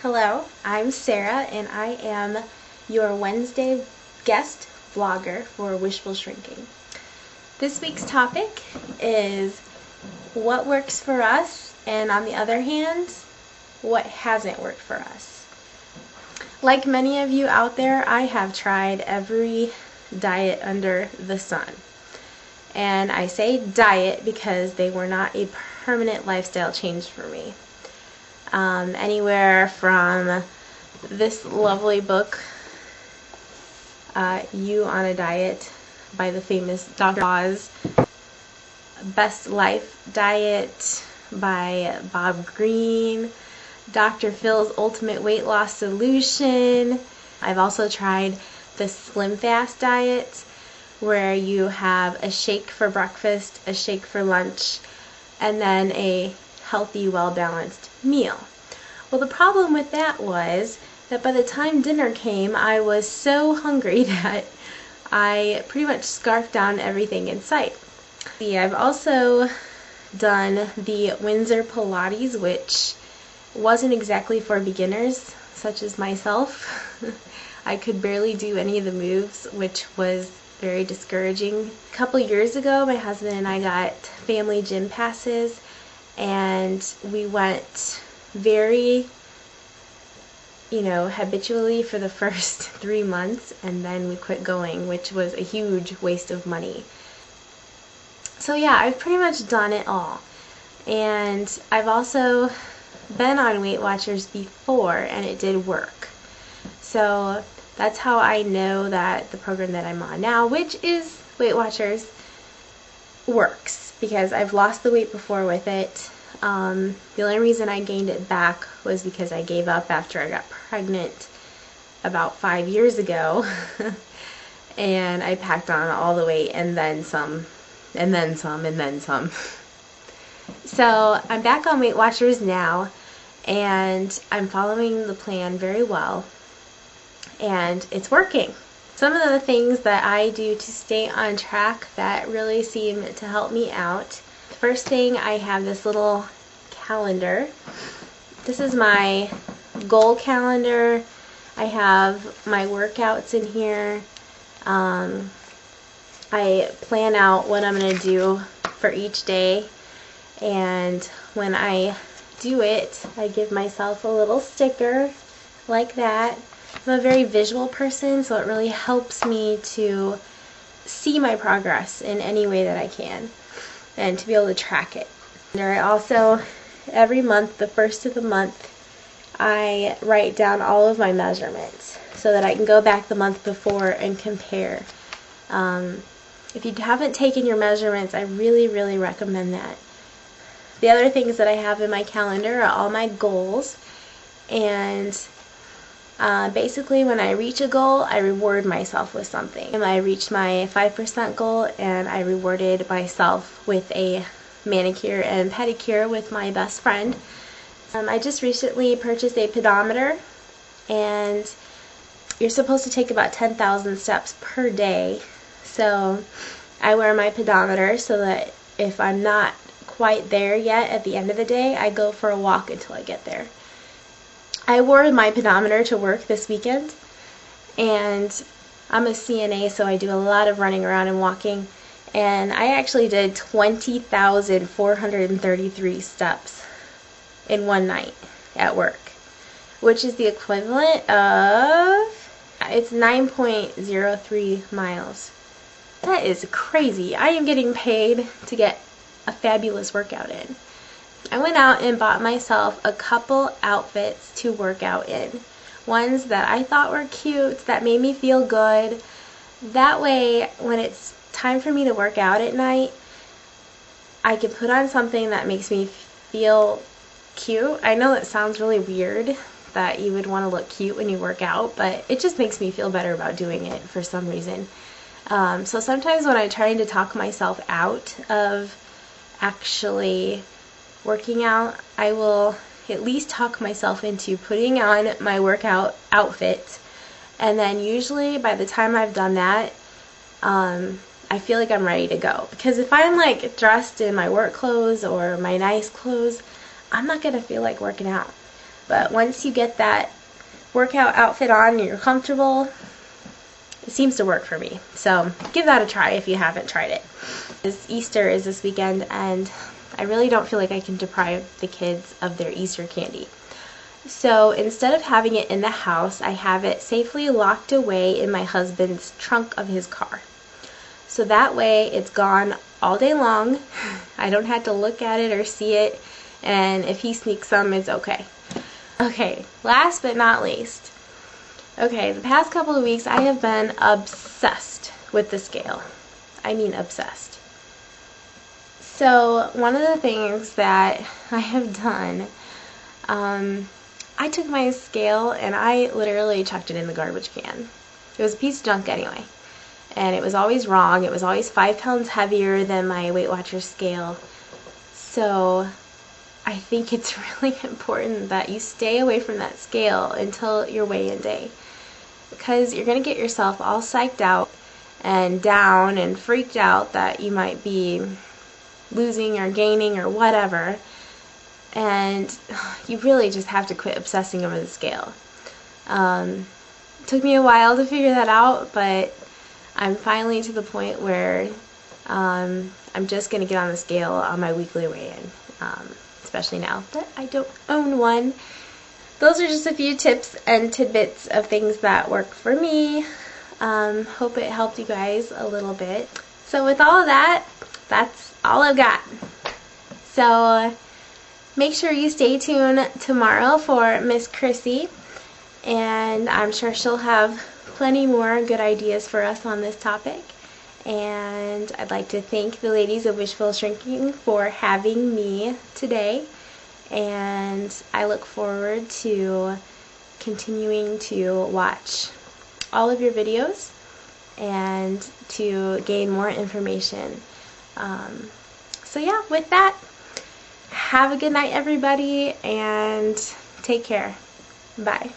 Hello, I'm Sarah and I am your Wednesday guest vlogger for Wishful Shrinking. This week's topic is what works for us, and on the other hand, what hasn't worked for us. Like many of you out there, I have tried every diet under the sun. And I say diet because they were not a permanent lifestyle change for me. Anywhere from this lovely book, You on a Diet by the famous Dr. Oz, Best Life Diet by Bob Greene, Dr. Phil's Ultimate Weight Loss Solution. I've also tried the Slim Fast diet, where you have a shake for breakfast, a shake for lunch, and then a healthy, well-balanced meal. Well, the problem with that was that by the time dinner came, I was so hungry that I pretty much scarfed down everything in sight. I've also done the Windsor Pilates, which wasn't exactly for beginners, such as myself. I could barely do any of the moves, which was very discouraging. A couple years ago, my husband and I got family gym passes, and we went very, habitually for the first 3 months, and then we quit going, which was a huge waste of money. So yeah, I've pretty much done it all. And I've also been on Weight Watchers before, and it did work. So that's how I know that the program that I'm on now, which is Weight Watchers, works, because I've lost the weight before with it. The only reason I gained it back was because I gave up after I got pregnant about 5 years ago. And I packed on all the weight and then some, and then some, and then some. So I'm back on Weight Watchers now, and I'm following the plan very well, and it's working. Some of the things that I do to stay on track that really seem to help me out. First thing, I have this little calendar. This is my goal calendar. I have my workouts in here. I plan out what I'm going to do for each day, and when I do it, I give myself a little sticker like that. I'm a very visual person, so it really helps me to see my progress in any way that I can and to be able to track it. And I also, every month, the first of the month, I write down all of my measurements so that I can go back the month before and compare. If you haven't taken your measurements, I really, really recommend that. The other things that I have in my calendar are all my goals, and basically when I reach a goal, I reward myself with something. I reached my 5% goal, and I rewarded myself with a manicure and pedicure with my best friend. I just recently purchased a pedometer, and you're supposed to take about 10,000 steps per day. So I wear my pedometer so that if I'm not quite there yet at the end of the day, I go for a walk until I get there. I wore my pedometer to work this weekend, and I'm a CNA, so I do a lot of running around and walking, and I actually did 20,433 steps in one night at work, which is the equivalent of, it's 9.03 miles. That is crazy. I am getting paid to get a fabulous workout in. I went out and bought myself a couple outfits to work out in. Ones that I thought were cute, that made me feel good. That way, when it's time for me to work out at night, I can put on something that makes me feel cute. I know it sounds really weird that you would want to look cute when you work out, but it just makes me feel better about doing it for some reason. So sometimes when I'm trying to talk myself out of actually working out, I will at least talk myself into putting on my workout outfit, and then usually by the time I've done that, I feel like I'm ready to go. Because if I'm like dressed in my work clothes or my nice clothes, I'm not going to feel like working out. But once you get that workout outfit on and you're comfortable, it seems to work for me. So give that a try if you haven't tried it. Easter is this weekend, and I really don't feel like I can deprive the kids of their Easter candy. So instead of having it in the house, I have it safely locked away in my husband's trunk of his car. So that way it's gone all day long. I don't have to look at it or see it, and if he sneaks some, it's okay. Okay, last but not least. Okay, the past couple of weeks I have been obsessed with the scale. I mean obsessed. So one of the things that I have done, I took my scale and I literally chucked it in the garbage can. It was a piece of junk anyway. And it was always wrong. It was always 5 pounds heavier than my Weight Watchers scale. So I think it's really important that you stay away from that scale until your weigh-in day. Because you're going to get yourself all psyched out and down and freaked out that you might be losing or gaining or whatever. And you really just have to quit obsessing over the scale. It took me a while to figure that out, but I'm finally to the point where I'm just going to get on the scale on my weekly weigh-in, especially now that I don't own one. Those are just a few tips and tidbits of things that work for me. Hope it helped you guys a little bit. So with all of that, that's all I've got. So make sure you stay tuned tomorrow for Miss Chrissy, and I'm sure she'll have plenty more good ideas for us on this topic. And I'd like to thank the ladies of Wishful Shrinking for having me today, and I look forward to continuing to watch all of your videos and to gain more information. So yeah, with that, have a good night everybody, and take care. Bye.